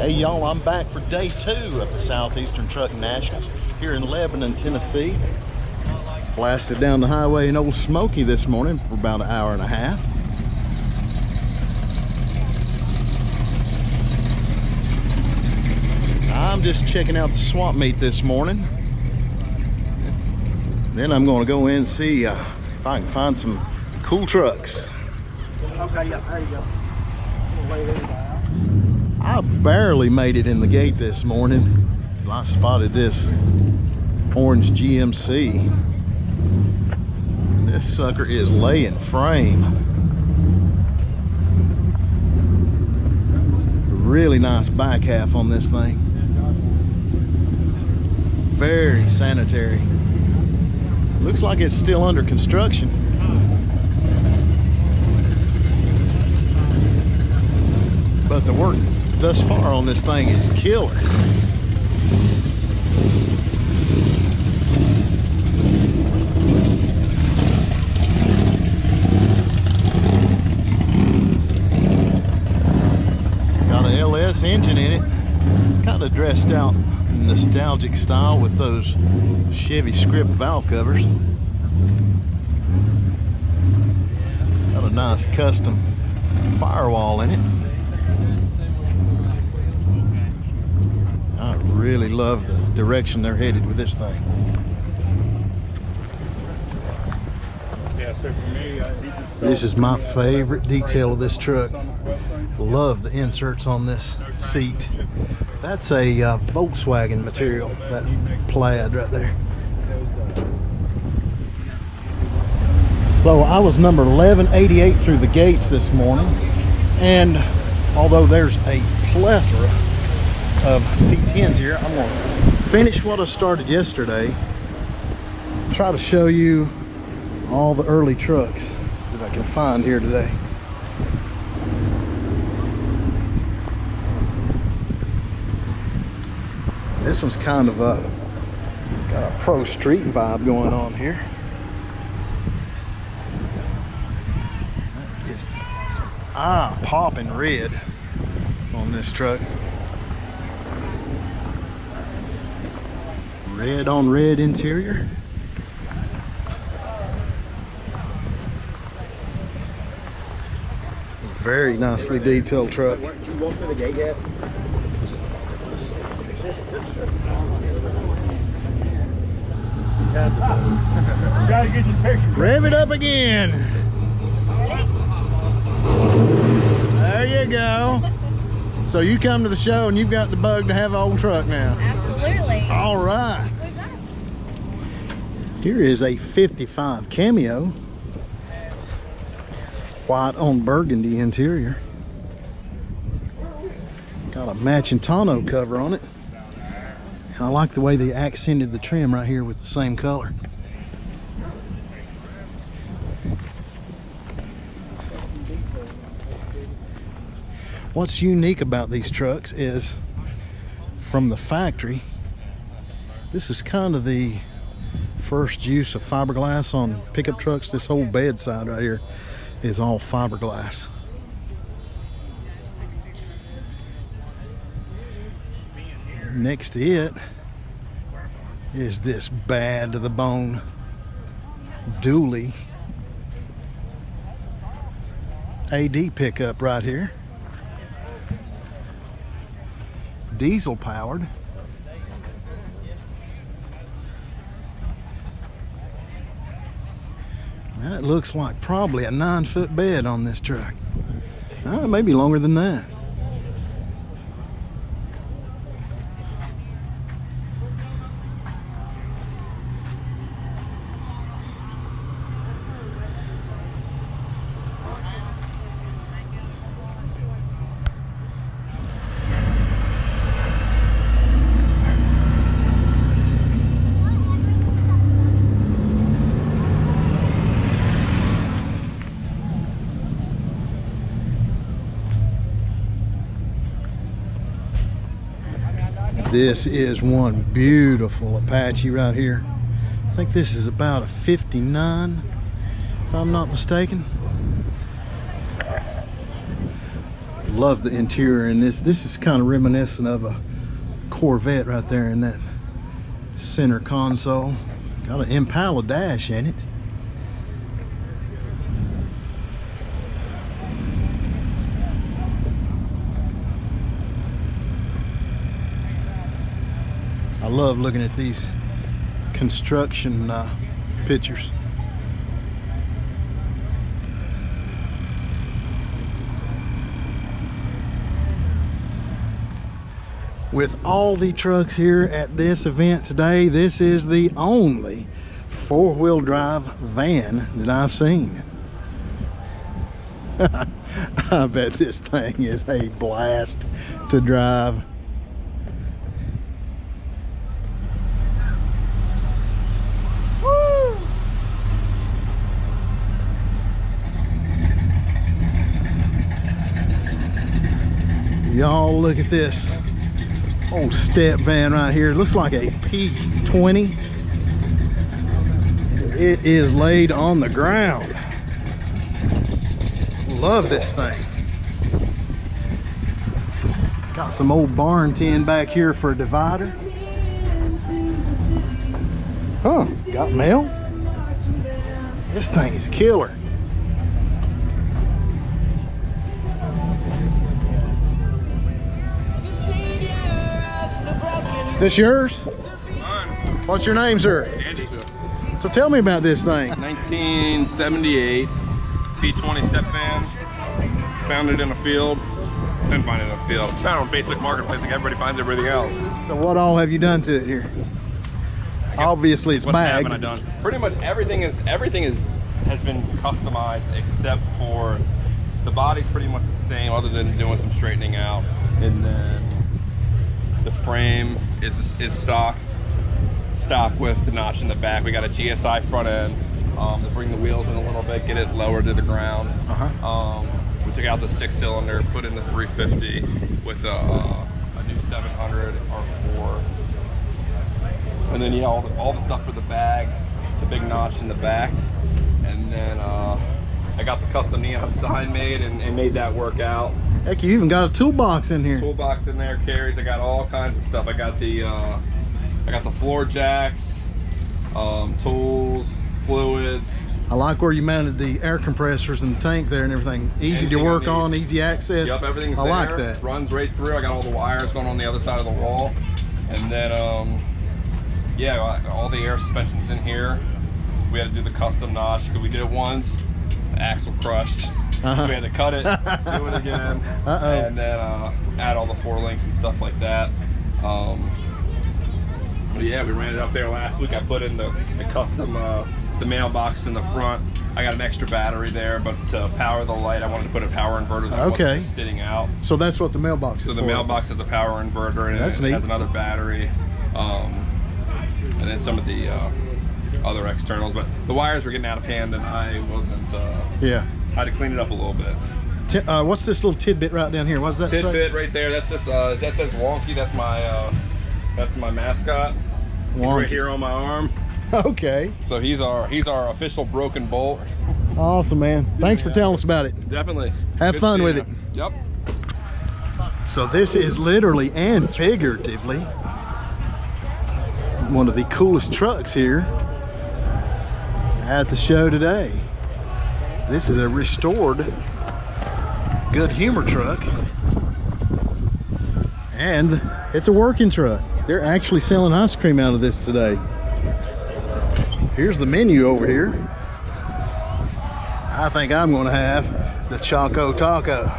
Hey y'all, I'm back for day 2 of the Southeastern Trucking Nationals here in Lebanon, Tennessee. Blasted down the highway in Old Smoky this morning for about an hour and a half. I'm just checking out the swap meet this morning. Then I'm going to go in and see if I can find some cool trucks. Okay, yeah, there you go. I barely made it in the gate this morning till I spotted this orange GMC. This sucker is laying frame. Really nice back half on this thing. Very sanitary. Looks like it's still under construction. But the work thus far on this thing is killer. Got an LS engine in it. It's kind of dressed out nostalgic style with those Chevy script valve covers. Got a nice custom firewall in it. I really love the direction they're headed with this thing. Yeah, so for me, This is my favorite detail of this truck. Love the inserts on this seat. That's a Volkswagen material, that plaid right there. So I was number 1188 through the gates this morning, and although there's a plethora of SETNs here, I'm going to finish what I started yesterday, try to show you all the early trucks that I can find here today. This one's kind of got a pro street vibe going on here. That is some eye-popping red on this truck. Red on red interior. Very nicely detailed truck. You walk through the gate yet? gotta get your picture. Rev it up again. There you go. So you come to the show and you've got the bug to have an old truck now. Absolutely. All right. Here is a 55 Cameo. White on burgundy interior. Got a matching tonneau cover on it. And I like the way they accented the trim right here with the same color. What's unique about these trucks is from the factory, this is kind of the first use of fiberglass on pickup trucks. This whole bedside right here is all fiberglass. Next to it is this bad to the bone dually AD pickup right here. Diesel powered. That looks like probably a 9-foot bed on this truck. Maybe longer than that. This is one beautiful Apache right here. I think this is about a 59, if I'm not mistaken. Love the interior in this. This is kind of reminiscent of a Corvette right there in that center console. Got an Impala dash in it. I love looking at these construction pictures. With all the trucks here at this event today, this is the only four-wheel drive van that I've seen. I bet this thing is a blast to drive. Y'all look at this old step van right here. It looks like a P20. It is laid on the ground. Love this thing. Got some old barn tin back here for a divider. Huh, got mail? This thing is killer. This yours? Mine. What's your name, sir? Andy. So tell me about this thing. 1978 P20 step van. Found it in a field. Didn't find it in a field. Found it on basic marketplace like everybody finds everything else. So what all have you done to it here? Obviously it's What bagged. haven't I done? Pretty much everything has been customized except for the body's pretty much the same, other than doing some straightening out, and then the frame is stock with the notch in the back. We got a GSI front end to bring the wheels in a little bit, get it lower to the ground. We took out the 6-cylinder, put in the 350 with a new 700 R4, and then all the stuff for the bags, the big notch in the back, and then I got the custom neon sign made and made that work out. Heck, you even got a toolbox in here. Toolbox in there, carries. I got all kinds of stuff. I got the floor jacks, tools, fluids. I like where you mounted the air compressors and the tank there and everything. Easy to work on, easy access. Yep, everything's I there. like that. Runs right through. I got all the wires going on the other side of the wall, and then yeah, all the air suspension's in here. We had to do the custom notch because we did it once. The axle crushed. So we had to cut it, do it again, and then add all the 4 links and stuff like that. But yeah, we ran it up there last week. I put in the custom the mailbox in the front. I got an extra battery there, but to power the light, I wanted to put a power inverter that wasn't just sitting out. So that's what the mailbox is for. So the mailbox has a power inverter, and that's it neat. has another battery, and then some of the other externals. But the wires were getting out of hand, and I wasn't. I had to clean it up a little bit. What's this little tidbit right down here? What's that tidbit right there? That's just that says Wonky. That's my mascot. He's right here on my arm. Okay. So he's our official broken bolt. Awesome, man. Thanks for telling us about it. Definitely. Have fun with it. Yep. So this is literally and figuratively one of the coolest trucks here at the show today. This is a restored Good Humor truck, and it's a working truck. They're actually selling ice cream out of this today. Here's the menu over here. I think I'm going to have the Choco Taco.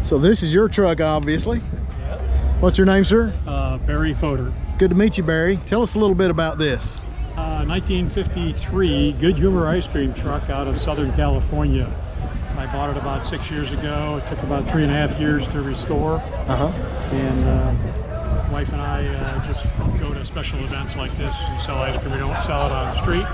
So this is your truck, obviously. Yep. What's your name, sir? Barry Fodor. Good to meet you, Barry. Tell us a little bit about this. 1953 Good Humor ice cream truck out of Southern California. I bought it about 6 years ago. It took about 3.5 years to restore. And wife and I just go to special events like this and sell ice cream. We don't sell it on the street.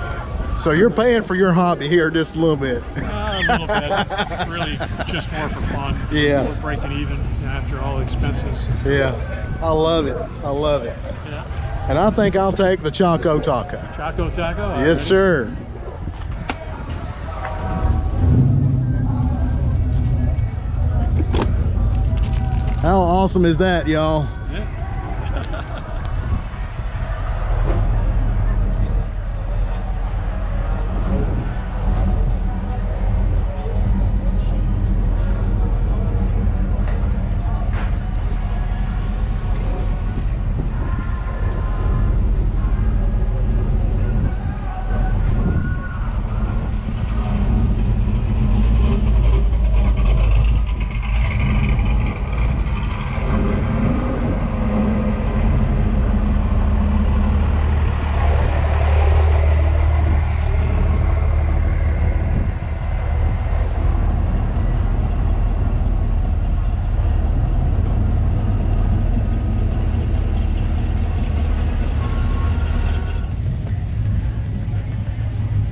So you're paying for your hobby here just a little bit. A little bit. Really just more for fun. Yeah. We're breaking even after all the expenses. Yeah, I love it. I love it. Yeah. And I think I'll take the Choco Taco. Choco Taco? Yes, sir. How awesome is that, y'all? Yeah.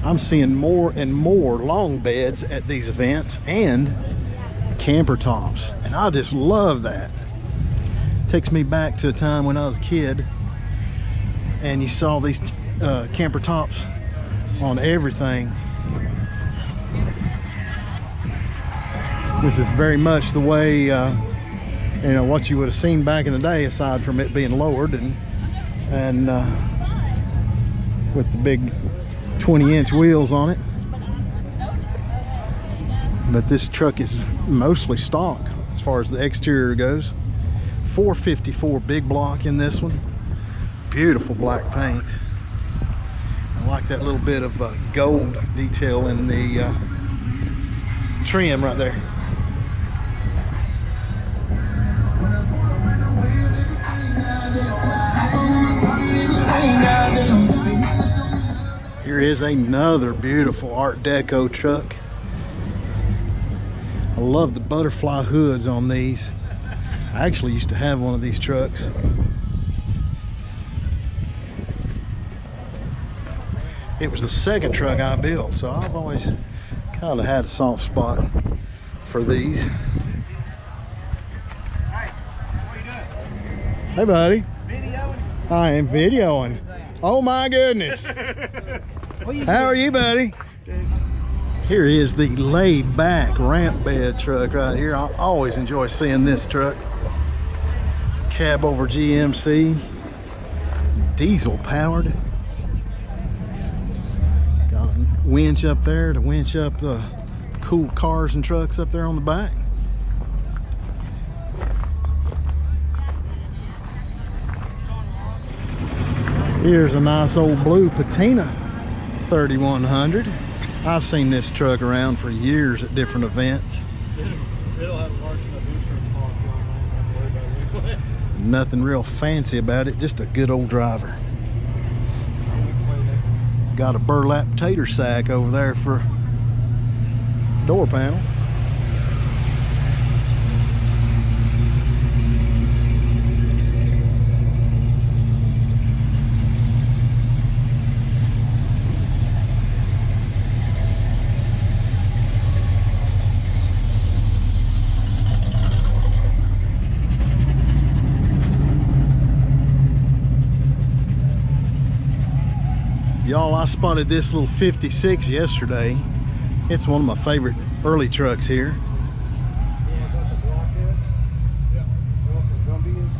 I'm seeing more and more long beds at these events and camper tops, and I just love that. Takes me back to a time when I was a kid and you saw these camper tops on everything. This is very much the way you know, what you would have seen back in the day, aside from it being lowered and with the big 20-inch wheels on it. But this truck is mostly stock as far as the exterior goes. 454 big block in this one. Beautiful black paint. I like that little bit of gold detail in the trim right there. Here is another beautiful Art Deco truck. I love the butterfly hoods on these. I actually used to have one of these trucks. It was the second truck I built, so I've always kind of had a soft spot for these. Hey, what are you doing? Hey, buddy. Videoing? I am videoing. Oh my goodness. How are you, buddy? Here is the laid back ramp bed truck right here. I always enjoy seeing this truck. Cab over GMC, diesel powered. Got a winch up there to winch up the cool cars and trucks up there on the back. Here's a nice old blue Patina 3100. I've seen this truck around for years at different events. It'll have a large enough insurance policy on it. Don't worry about it. Nothing real fancy about it, just a good old driver. Got a burlap tater sack over there for door panel. Y'all, I spotted this little 56 yesterday. It's one of my favorite early trucks here.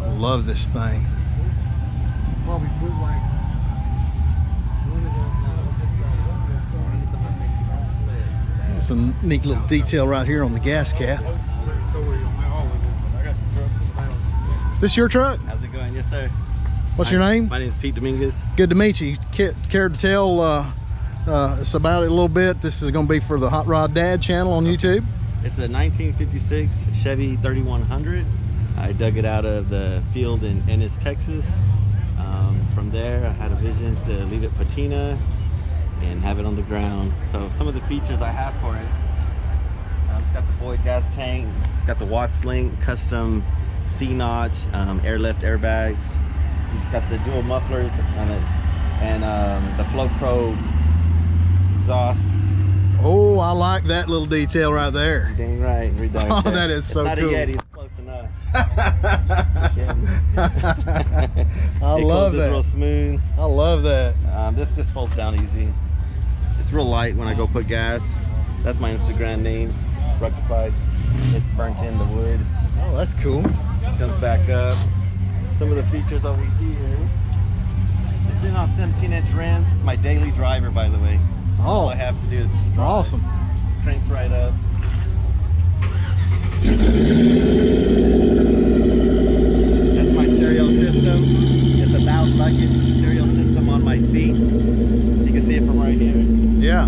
I love this thing. It's a neat little detail right here on the gas cap. Is this your truck? How's it going? Yes, sir. What's your name? My name is Pete Dominguez. Good to meet you. Care to tell us about it a little bit? This is going to be for the Hot Rod Dad channel on YouTube. It's a 1956 Chevy 3100. I dug it out of the field in Ennis, Texas. From there, I had a vision to leave it patina and have it on the ground. So some of the features I have for it, it's got the Boyd gas tank, it's got the Watts Link custom C-notch, air lift airbags. It's got the dual mufflers on it, and the Flow Pro exhaust. Oh, I like that little detail right there. Dang right. We're done. Oh, that is so not cool. Not a Yeti, it's close enough. I love It closes real that. smooth. I love that. This just folds down easy. It's real light when I go put gas. That's my Instagram name, Rectified. It's burnt in the wood. Oh, that's cool. Just comes back up. Some of the features over here. It's in on 17-inch rims. It's my daily driver, by the way. All Oh, I have to do is awesome. cranks right up. That's my stereo system. It's a valve bucket stereo system on my seat. You can see it from right here. Yeah.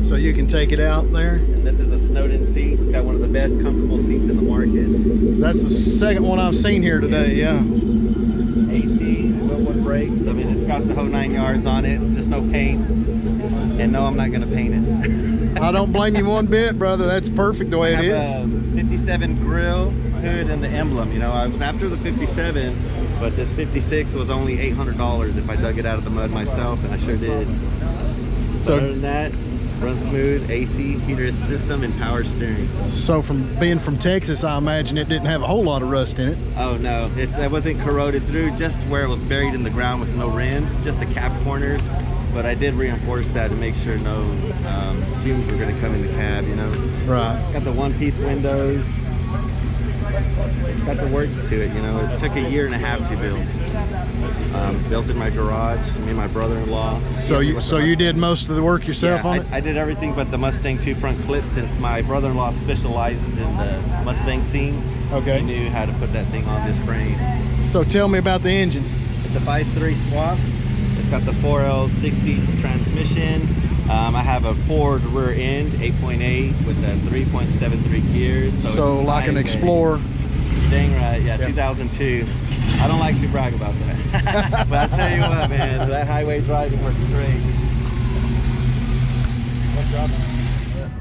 So you can take it out there. And this is a snowed-in seat. It's got one of the best comfortable seats in the market. That's the second one I've seen here today, yeah. AC, Wilwood brakes. I mean, it's got the whole 9 yards on it. Just no paint. And no, I'm not gonna paint it. I don't blame you one bit, brother. That's perfect the way it I is. have a 57 grill, hood, and the emblem. You know, I was after the 57, but this 56 was only $800 if I dug it out of the mud myself, and I sure did. So- Other than that, runs smooth, AC, heater system, and power steering. So from being from Texas, I imagine it didn't have a whole lot of rust in it. Oh no, it wasn't corroded through, just where it was buried in the ground with no rims, just the cap corners. But I did reinforce that to make sure no fumes were going to come in the cab, you know. Right. Got the one-piece windows. Got the works to it, you know. It took a year and a half to build. Built in my garage. Me and my brother-in-law. So you did most of the work yourself on it? I did everything but the Mustang 2 front clip, since my brother-in-law specializes in the Mustang scene. Okay. He knew how to put that thing on this frame. So tell me about the engine. It's a 5.3 swap. It's got the 4L60 transmission. I have a Ford rear end, 8.8 with a 3.73 gears. So it's like an highway. Explorer. Dang right, yeah, Yeah. 2002. I don't like to brag about that. But I tell you what, man, that highway driving works great.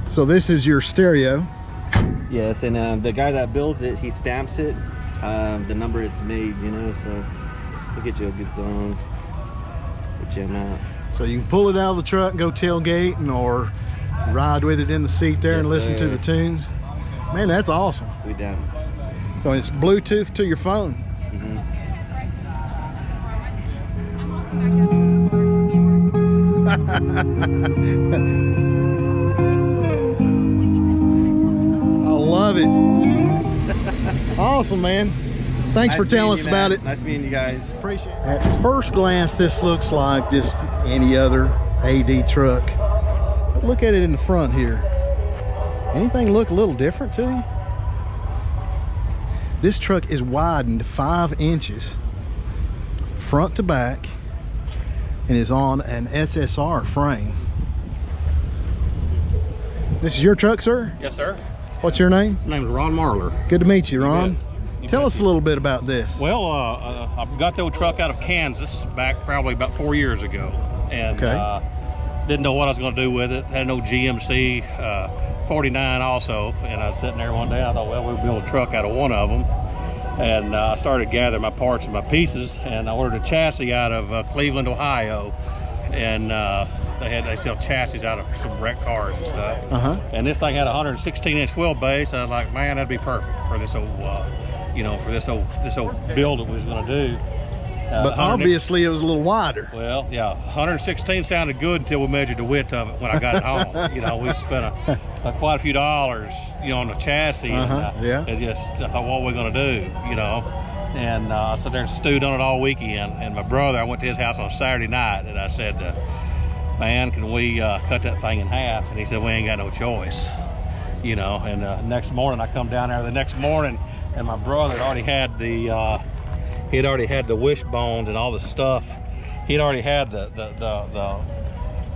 So this is your stereo. Yes, and the guy that builds it, he stamps it, the number it's made, you know, so we'll get you a good zone. Put you out. So you can pull it out of the truck and go tailgating, or ride with it in the seat there and Yes, listen to sir. the tunes. Man, that's awesome. Sweet dance. So it's Bluetooth to your phone. I love it. Awesome, man. Thanks for telling us about it. Nice meeting you guys. Appreciate it. At first glance, this looks like just any other AD truck. But look at it in the front here. Anything look a little different to you? This truck is widened 5 inches front to back and is on an SSR frame. This is your truck, sir? Yes, sir. What's your name? My name is Ron Marler. Good to meet you, Ron. You Tell bet. us a little bit about this. Well, I got the old truck out of Kansas back probably about 4 years ago, and Okay. didn't know what I was going to do with it. Had an old GMC 49 also, and I was sitting there one day. I thought, well, we'll build a truck out of one of them, and I started gathering my parts and my pieces, and I ordered a chassis out of Cleveland, Ohio, and they sell chassis out of some wrecked cars and stuff. And this thing had a 116-inch wheelbase. I was like, man, that'd be perfect for this old, for this old build that we was going to do. But obviously it was a little wider. Well, yeah, 116 sounded good until we measured the width of it when I got it home. We spent quite a few dollars, on the chassis. Yeah. I thought, what are we going to do, And I sat there and stewed on it all weekend. And my brother, I went to his house on Saturday night, and I said, man, can we cut that thing in half? And he said, we ain't got no choice, And next morning, I come down there the next morning, and my brother had already had the he'd already had the wishbones and all the stuff. He'd already had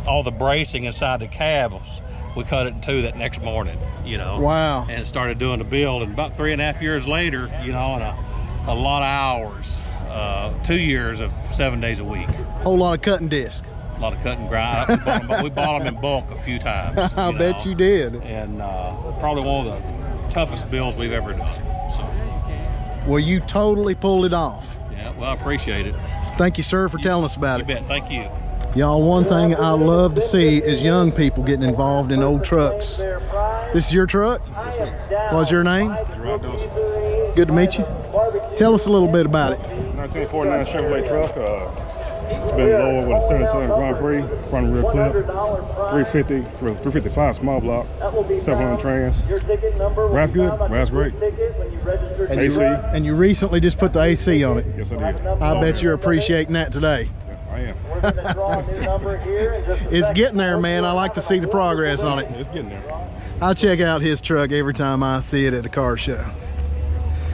all the bracing inside the cabs. We cut it in two that next morning, Wow. and started doing the build. And about 3.5 years later, and a lot of hours, 2 years of 7 days a week. Whole lot of cutting disc. A lot of cut and grind. We bought them in bulk a few times. I bet you did. And probably one of the toughest builds we've ever done. So, Well, you totally pulled it off. yeah, well, I appreciate it. Thank you, sir, for telling us about You it. bet. Thank you. Y'all, one thing I love to see is young people getting involved in old trucks. This is your truck? What's your name? Good to meet you. Tell us a little bit about it. 1949 Chevrolet truck. It's been lowered with a 77 Grand Prix, front rear clip, 355 small block, 700 trans. Ride's good, ride's great. AC. And you recently just put the AC on it. Yes, I did. I bet you're appreciating that today. I am. It's getting there, man. I like to see the progress on it. It's getting there. I check out his truck every time I see it at a car show.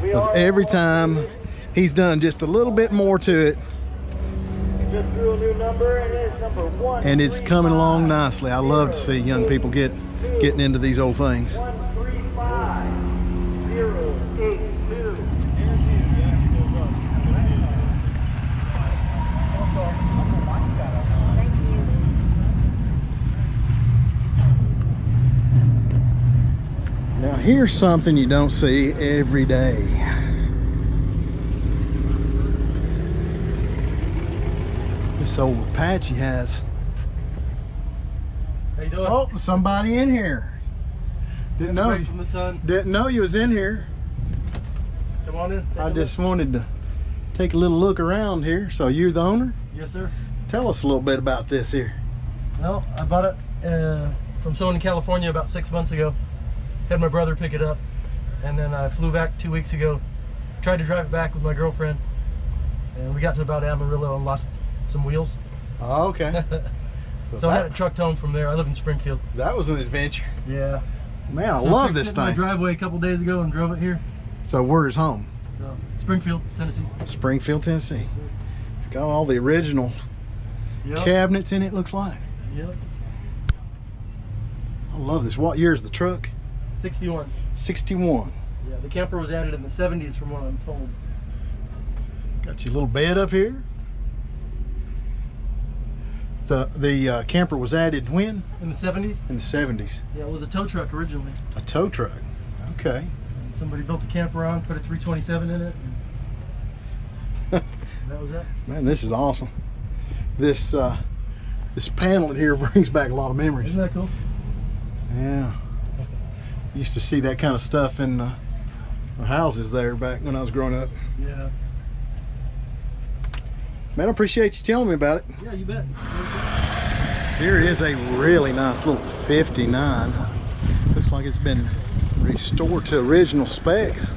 Because every time he's done just a little bit more to it. And it's coming along nicely. I love to see young people getting into these old things. Now here's something you don't see every day. This old Apache has. How you doing? Oh, somebody in here. Didn't know. Away from the sun. Didn't know you was in here. Come on in. I just wanted to take a little look around here. So you're the owner? Yes, sir. Tell us a little bit about this here. Well, I bought it from someone in California about 6 months ago. Had my brother pick it up, and then I flew back 2 weeks ago. Tried to drive it back with my girlfriend, and we got to about Amarillo and lost some wheels. Oh, okay. So I had it trucked home from there. I live in Springfield. That was an adventure. Yeah. Man, I So love fixed this it in my thing. driveway a couple days ago and drove it here. So where's home? So Springfield, Tennessee. Springfield, Tennessee. It's got all the original Yep. cabinets in it, looks like. Yep. I love this. What year is the truck? 61. 61. Yeah, the camper was added in the 70s from what I'm told. Got your little bed up here. The camper was added when? In the 70s? In the 70s. Yeah, it was a tow truck originally. A tow truck. Okay. And somebody built the camper on, put a 327 in it. And that was it. Man, this is awesome. This panel in here brings back a lot of memories. Isn't that cool? Yeah. Used to see that kind of stuff in the houses there back when I was growing up. Yeah. Man, I appreciate you telling me about it. Yeah, you bet. Here is a really nice little 59. Looks like it's been restored to original specs.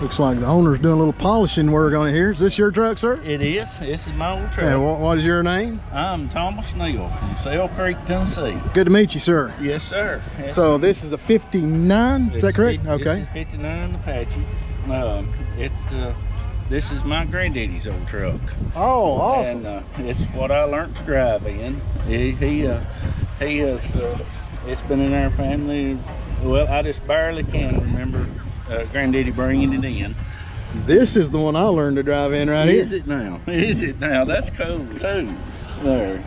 Looks like the owner's doing a little polishing work on it here. Is this your truck, sir? It is. This is my old truck. And what is your name? I'm Thomas Neal from Sale Creek, Tennessee. Good to meet you, sir. Yes, sir. Yes. So this is a 59, is that correct? This Okay. is 59 Apache. This is my granddaddy's old truck. Oh, awesome. And it's what I learned to drive in. He has. It's been in our family. Well, I just barely can remember granddaddy bringing it in. This is the one I learned to drive in right here. Is it now? Is it now? That's cool too. There.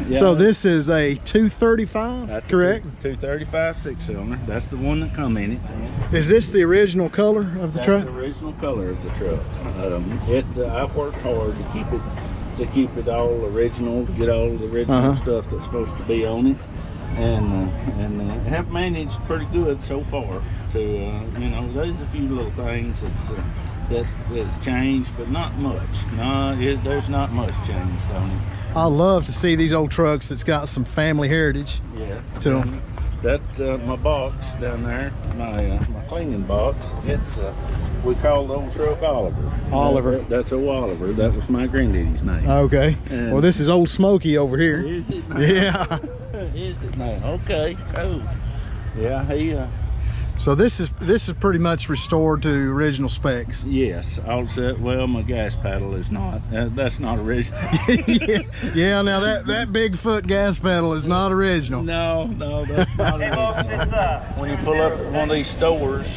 Yeah. So this is a 235, That's correct? 235 6-cylinder. That's the one that come in it. Is this the original color of the That's truck? the original color of the truck. I've worked hard to keep it all original, to get all the original stuff that's supposed to be on it, and have managed pretty good so far. There's a few little things that's changed, but not much. There's not much changed on it. I love to see these old trucks that's got some family heritage. Yeah. To them. That my box down there, my cleaning box. It's we call the old truck Oliver. Oliver. That's old Oliver. That was my granddaddy's name. Okay. And Well, this is Old Smokey over here. Is it now? Yeah. Is it now? Okay. Cool. Yeah. So this is pretty much restored to original specs. Yes. Also, well, my gas pedal is not. That's not original. Yeah. Now that Bigfoot gas pedal is not original. No, that's not original. When you pull up at one of these stores to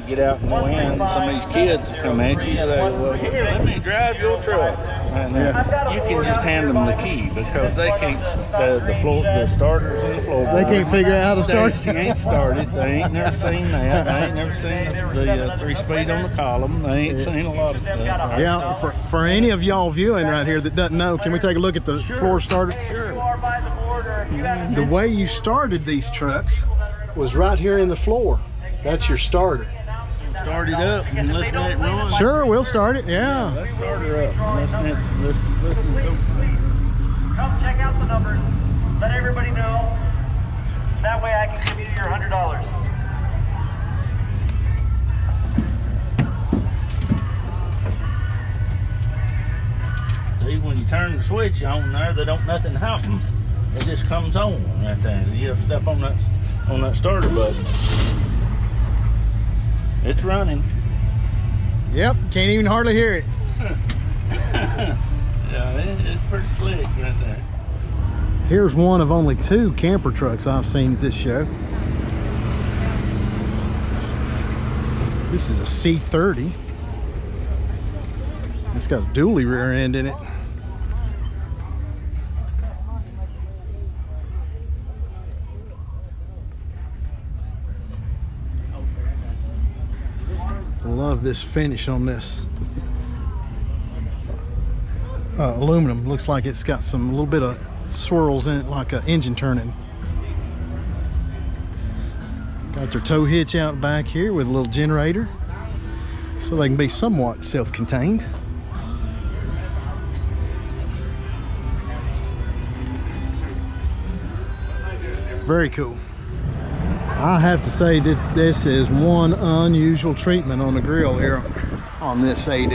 get out and go in, some of these kids will come at you. They go, well, let me drive your truck. And you can just hand them the key because they can't, the starters and the floorboard. They can't figure out how to start. They ain't started. They ain't never seen that. They ain't never seen the 3-speed on the column. They ain't seen a lot of stuff. Right? Yeah, for any of y'all viewing right here that doesn't know, can we take a look at the floor starter? Sure. The way you started these trucks was right here in the floor. That's your starter. Start it up and listen to it run. Sure, we'll start it, yeah. Let's start her up. Listen go. Come check out the numbers. Let everybody know. That way I can give you your $100. See, when you turn the switch on there, nothing happen. It just comes on right there. You have to step on that starter button. It's running. Yep, can't even hardly hear it. Yeah, it's pretty slick right there. Here's one of only 2 camper trucks I've seen at this show. This is a C30. It's got a dually rear end in it. Love this finish on this aluminum. Looks like it's got a little bit of swirls in it, like an engine turning. Got their tow hitch out back here with a little generator, so they can be somewhat self-contained. Very cool. I have to say that this is one unusual treatment on the grill here on this AD.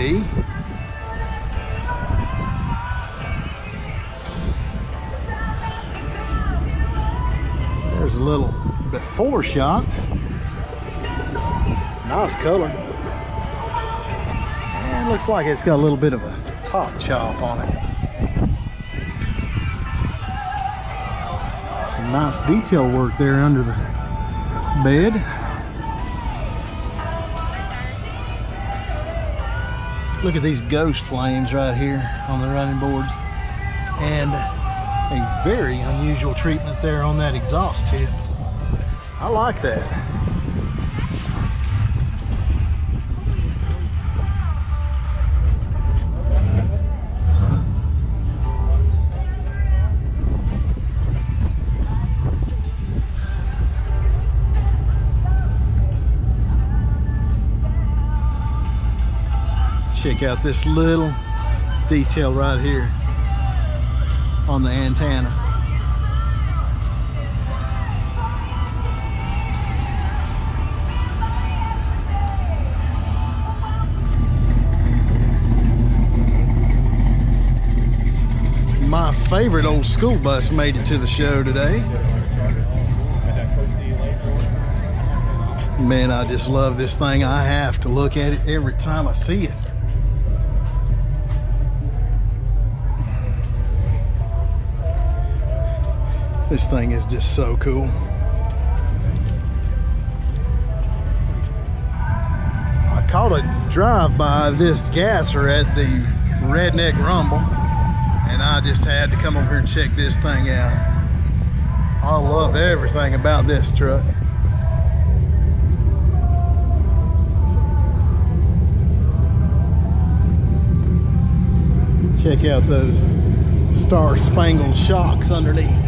There's a little before shot. Nice color. And it looks like it's got a little bit of a top chop on it. Some nice detail work there under the bed. Look at these ghost flames right here on the running boards, and a very unusual treatment there on that exhaust tip. I like that. Check out this little detail right here on the antenna. My favorite old school bus made it to the show today. Man, I just love this thing. I have to look at it every time I see it. This thing is just so cool. I caught a drive-by of this gasser at the Redneck Rumble, and I just had to come over here and check this thing out. I love everything about this truck. Check out those star-spangled shocks underneath.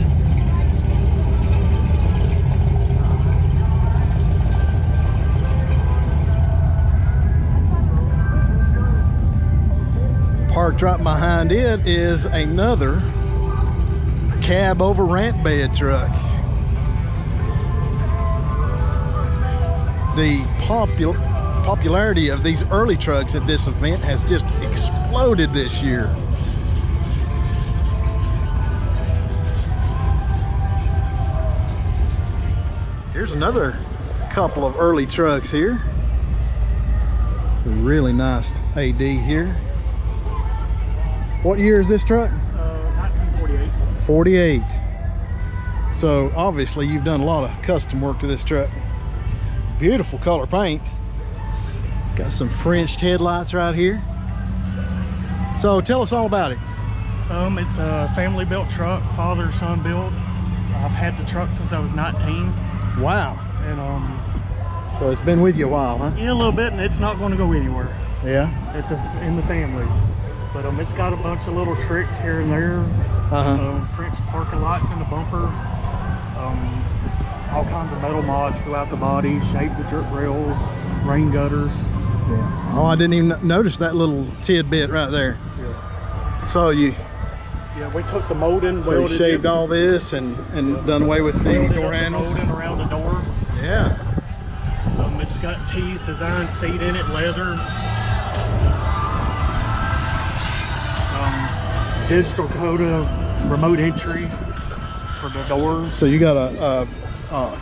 Parked right behind it is another cab over ramp bed truck. The popularity of these early trucks at this event has just exploded this year. Here's another couple of early trucks here. A really nice AD here. What year is this truck? 1948. 48. So obviously you've done a lot of custom work to this truck. Beautiful color paint. Got some Frenched headlights right here. So tell us all about it. It's a family-built truck, father-son built. I've had the truck since I was 19. Wow. And so it's been with you a while, huh? yeah, a little bit, and it's not going to go anywhere. Yeah. It's in the family, but it's got a bunch of little tricks here and there. French parking lights in the bumper. All kinds of metal mods throughout the body, shaped the drip rails, rain gutters. Yeah. Oh, I didn't even notice that little tidbit right there. Yeah. So you. Yeah, we took the molding. So you shaved all this and done away with the door handles. Molding around the door. Yeah. It's got T's design seat in it, leather. Digital Coda remote entry for the doors. So you got a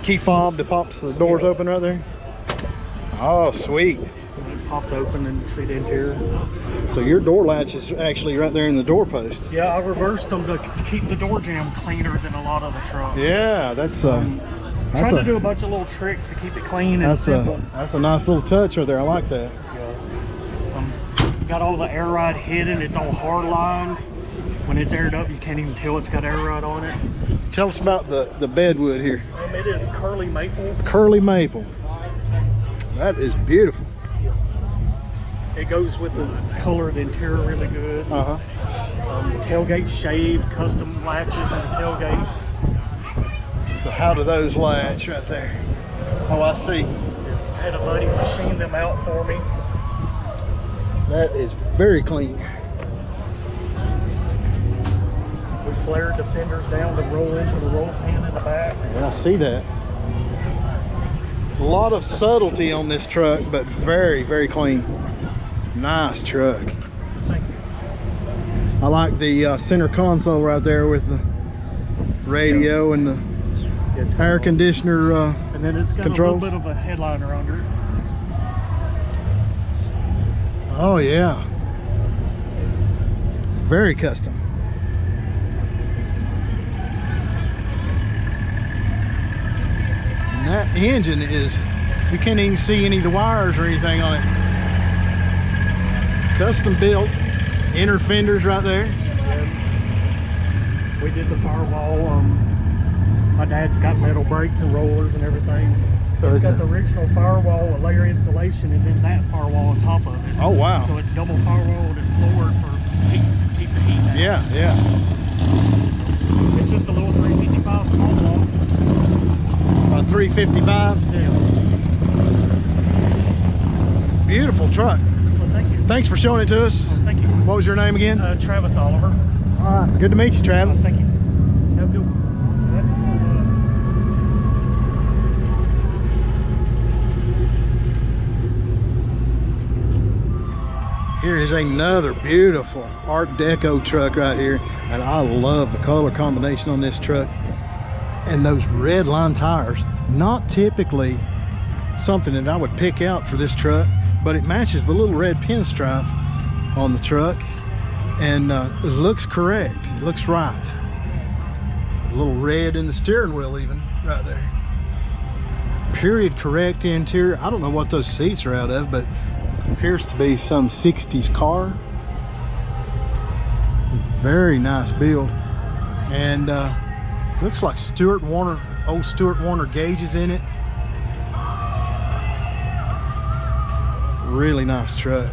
key fob that pops the doors open right there? Oh, sweet. And it pops open and you see the interior. So your door latch is actually right there in the doorpost. Yeah, I reversed them to keep the door jamb cleaner than a lot of the trucks. Yeah, that's trying to do a bunch of little tricks to keep it clean and simple. That's a nice little touch right there. I like that. Yeah. Got all the air ride hidden. It's all hard lined. When it's aired up, you can't even tell it's got air ride on it. Tell us about the bedwood here. It is curly maple. Curly maple. That is beautiful. It goes with the color of the interior really good. Tailgate shaved, custom latches in the tailgate. So how do those latch right there? Oh, I see. I had a buddy machine them out for me. That is very clean. We flared the fenders down to roll into the roll pan in the back. Yeah, I see that. A lot of subtlety on this truck, but very, very clean. Nice truck. Thank you. I like the center console right there with the radio and the air conditioner and then it's got controls. A little bit of a headliner under it. Oh yeah. Very custom. And that engine is, you can't even see any of the wires or anything on it. Custom built, inner fenders right there. Yeah. We did the firewall. My dad's got metal brakes and rollers and everything. So it's got the original firewall, a layer insulation, and then that firewall on top of it. Oh wow! So it's double firewalled and floored for keep the heat down. Yeah, yeah. It's just a little 355 small block. A 355. Yeah. Beautiful truck. Well, thank you. Thanks for showing it to us. Well, thank you. What was your name again? Travis Oliver. All right. Good to meet you, Travis. Thank you. Have a good one. Here is another beautiful Art Deco truck right here, and I love the color combination on this truck. And those red line tires, not typically something that I would pick out for this truck, but it matches the little red pinstripe on the truck, and it looks correct. It looks right. A little red in the steering wheel even right there. Period correct interior. I don't know what those seats are out of, but appears to be some 60s car. Very nice build. And looks like Stuart Warner, old Stuart Warner gauges in it. Really nice truck.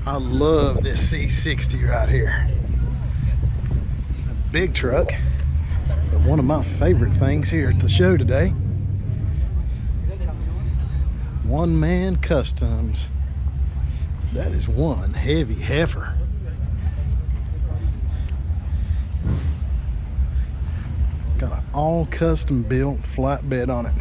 I love this C60 right here. A big truck, but one of my favorite things here at the show today. One Man Customs. That is one heavy heifer. It's got an all custom built flatbed on it.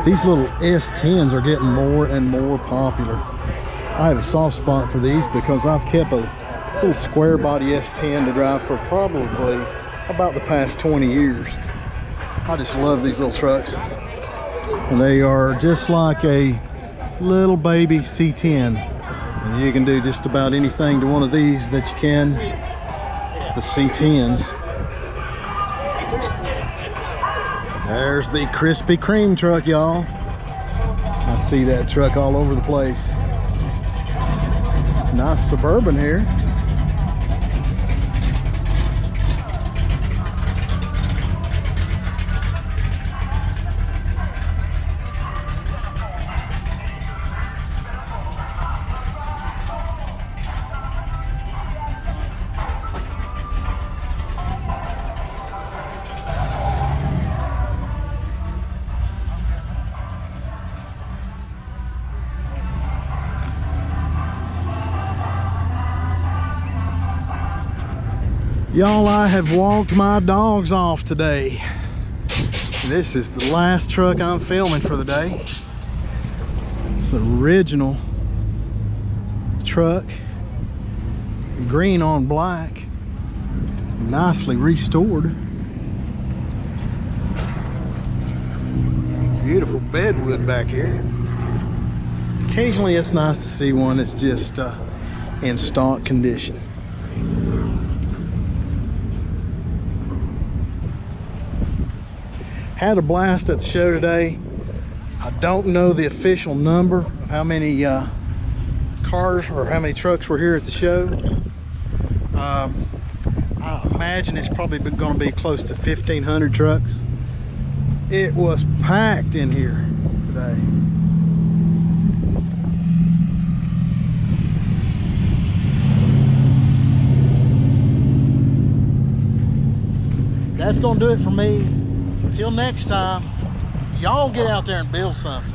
These little S10s are getting more and more popular. I have a soft spot for these because I've kept a little square body S10 to drive for probably about the past 20 years. I just love these little trucks. And they are just like a little baby C10. And you can do just about anything to one of these that you can the C10s. There's the Krispy Kreme truck, y'all. I see that truck all over the place. Nice Suburban here. Y'all, I have walked my dogs off today. This is the last truck I'm filming for the day. It's an original truck, green on black, nicely restored. Beautiful bedwood back here. Occasionally it's nice to see one that's just in stock condition. Had a blast at the show today. I don't know the official number of how many cars or how many trucks were here at the show. I imagine it's probably going to be close to 1,500 trucks. It was packed in here today. That's going to do it for me. Until next time, y'all get out there and build something.